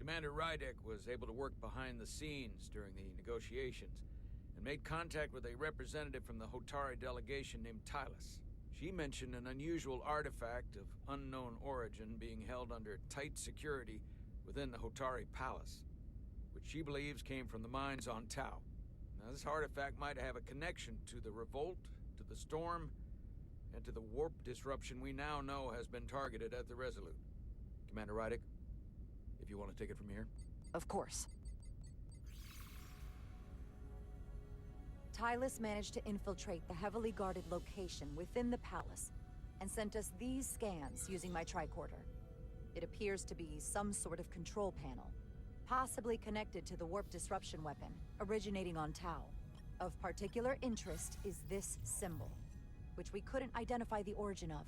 Commander Rydek was able to work behind the scenes during the negotiations and made contact with a representative from the Hotari delegation named Tylus. She mentioned an unusual artifact of unknown origin being held under tight security within the Hotari Palace, which she believes came from the mines on Tau. Now, this artifact might have a connection to the revolt, to the storm, and to the warp disruption we now know has been targeted at the Resolute. Commander Rydek, if you want to take it from here. Of course. Tylus managed to infiltrate the heavily guarded location within the palace and sent us these scans using my tricorder. It appears to be some sort of control panel, possibly connected to the warp disruption weapon originating on Tau. Of particular interest is this symbol, which we couldn't identify the origin of.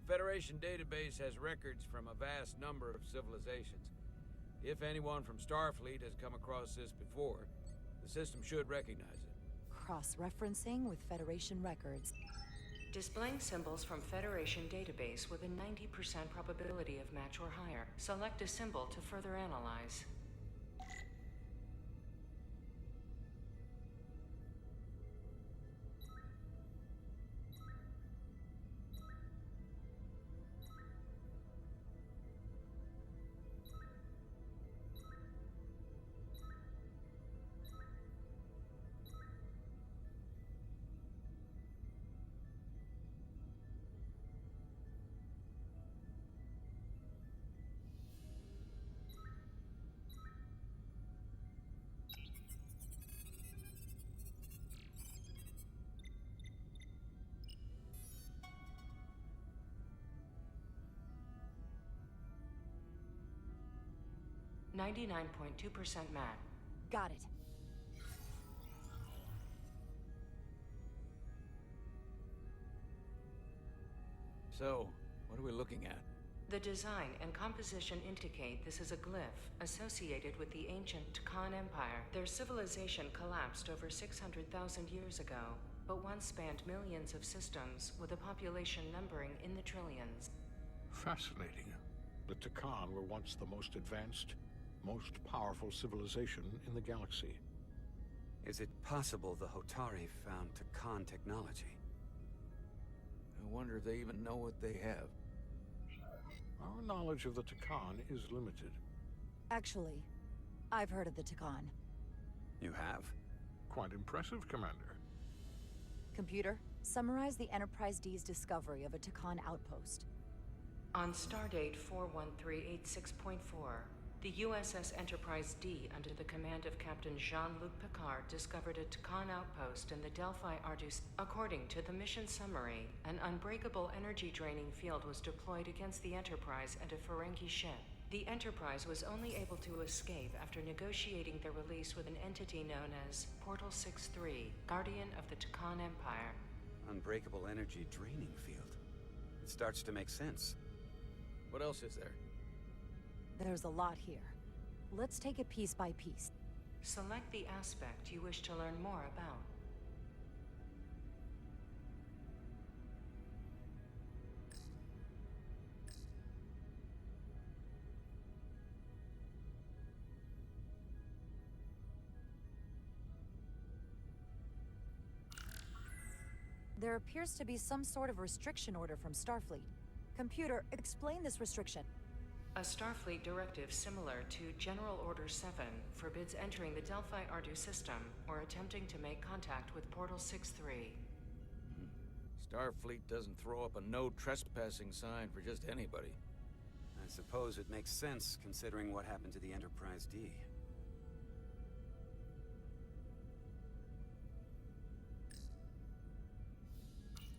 Federation database has records from a vast number of civilizations. If anyone from Starfleet has come across this before, the system should recognize it. Cross-referencing with Federation records. Displaying symbols from Federation database with a 90% probability of match or higher. Select a symbol to further analyze. .2% match. Got it. So, what are we looking at? The design and composition indicate this is a glyph associated with the ancient Tkon Empire. Their civilization collapsed over 600,000 years ago, but once spanned millions of systems with a population numbering in the trillions. Fascinating. The Tkon were once the most advanced, most powerful civilization in the galaxy. Is it possible the Hotari found Tkon technology? I wonder if they even know what they have. Our knowledge of the Tkon is limited. Actually, I've heard of the Tkon. You have? Quite impressive, Commander. Computer, summarize the Enterprise D's discovery of a Tkon outpost. On stardate 41386.4, the USS Enterprise D, under the command of Captain Jean-Luc Picard, discovered a Tkon outpost in the Delphi Ardus. According to the mission summary, an unbreakable energy-draining field was deployed against the Enterprise and a Ferengi ship. The Enterprise was only able to escape after negotiating their release with an entity known as Portal 63, Guardian of the Tkon Empire. Unbreakable energy draining field. It starts to make sense. What else is there? There's a lot here. Let's take it piece by piece. Select the aspect you wish to learn more about. There appears to be some sort of restriction order from Starfleet. Computer, explain this restriction. A Starfleet directive similar to General Order 7 forbids entering the Delphi Ardus system or attempting to make contact with Portal 63. Starfleet doesn't throw up a no trespassing sign for just anybody. I suppose it makes sense considering what happened to the Enterprise D.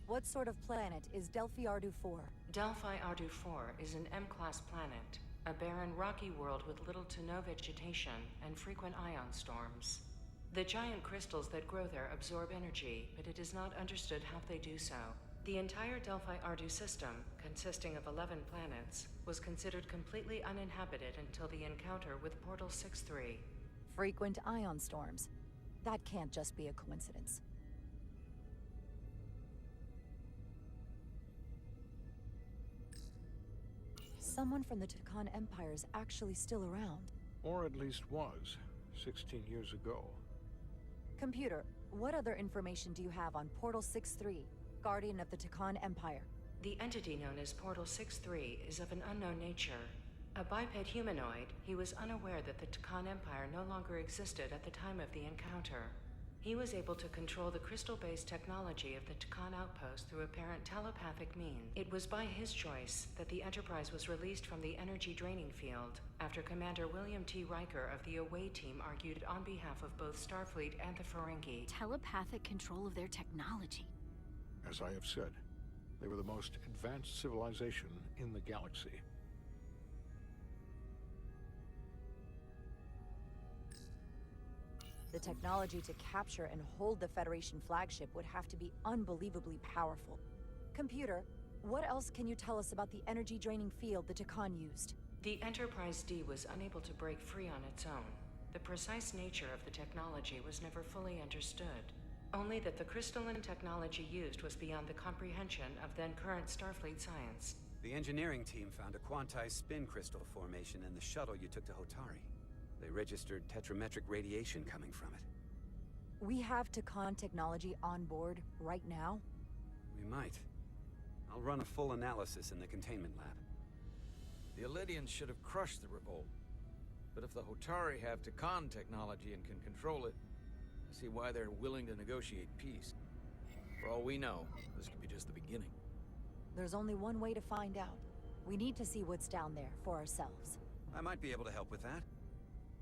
What sort of planet is Delphi Ardu 4? Delphi Ardu 4 is an M-class planet, a barren rocky world with little to no vegetation and frequent ion storms. The giant crystals that grow there absorb energy, but it is not understood how they do so. The entire Delphi Ardu system, consisting of 11 planets, was considered completely uninhabited until the encounter with Portal 63. Frequent ion storms. That can't just be a coincidence. someone from the Takan Empire is actually still around. Or at least was, 16 years ago. Computer, what other information do you have on Portal 6-3, Guardian of the Takan Empire? The entity known as Portal 6-3 is of an unknown nature. A biped humanoid, he was unaware that the Takan Empire no longer existed at the time of the encounter. He was able to control the crystal-based technology of the Takan outpost through apparent telepathic means. It was by his choice that the Enterprise was released from the energy draining field after Commander William T. Riker of the Away team argued on behalf of both Starfleet and the Ferengi. Telepathic control of their technology. As I have said, they were the most advanced civilization in the galaxy. The technology to capture and hold the Federation flagship would have to be unbelievably powerful. Computer, what else can you tell us about the energy-draining field the Takan used? The Enterprise D was unable to break free on its own. The precise nature of the technology was never fully understood. Only that the crystalline technology used was beyond the comprehension of then-current Starfleet science. The engineering team found a quantized spin crystal formation in the shuttle you took to Hotari. They registered tetrametric radiation coming from it. We have Takan technology on board right now? We might. I'll run a full analysis in the containment lab. The Illydians should have crushed the revolt. But if the Hotari have Takan technology and can control it, I see why they're willing to negotiate peace. For all we know, this could be just the beginning. There's only one way to find out. We need to see what's down there for ourselves. I might be able to help with that.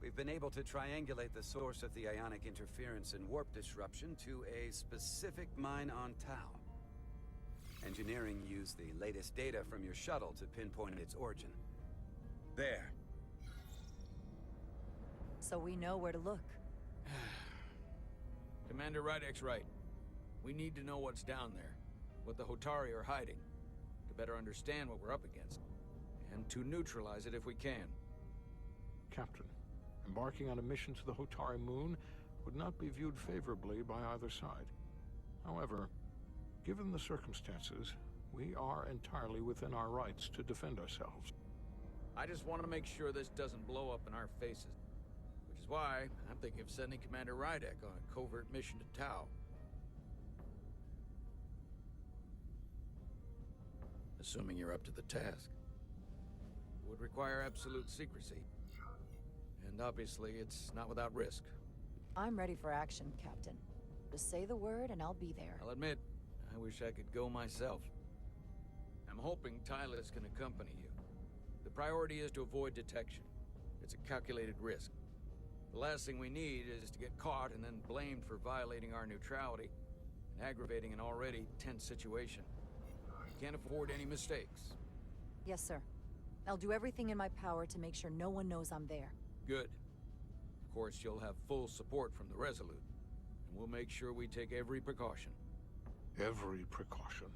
We've been able to triangulate the source of the ionic interference and warp disruption to a specific mine on Tau. Engineering used the latest data from your shuttle to pinpoint its origin. There. So we know where to look. Commander Rydek's right. We need to know what's down there, what the Hotari are hiding, to better understand what we're up against, and to neutralize it if we can. Captain, embarking on a mission to the Hotari moon would not be viewed favorably by either side. However, given the circumstances, we are entirely within our rights to defend ourselves. I just want to make sure this doesn't blow up in our faces. Which is why I'm thinking of sending Commander Rydek on a covert mission to Tau. Assuming you're up to the task. It would require absolute secrecy. And obviously, it's not without risk. I'm ready for action, Captain. Just say the word and I'll be there. I'll admit, I wish I could go myself. I'm hoping Tyler's can accompany you. The priority is to avoid detection. It's a calculated risk. The last thing we need is to get caught and then blamed for violating our neutrality and aggravating an already tense situation. We can't afford any mistakes. Yes, sir. I'll do everything in my power to make sure no one knows I'm there. Good. Of course, you'll have full support from the Resolute, and we'll make sure we take every precaution. Every precaution.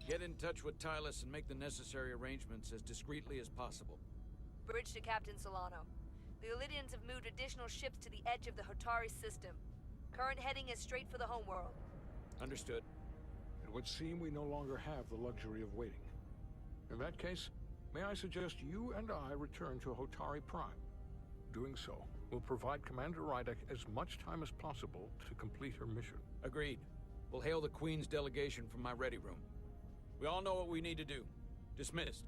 Get in touch with Tylus and make the necessary arrangements as discreetly as possible. Bridge to Captain Solano. The Illydians have moved additional ships to the edge of the Hotari system. Current heading is straight for the homeworld. Understood. It would seem we no longer have the luxury of waiting. In that case, may I suggest you and I return to Hotari Prime? Doing so will provide Commander Rydek as much time as possible to complete her mission. Agreed. We'll hail the Queen's delegation from my ready room. We all know what we need to do. Dismissed.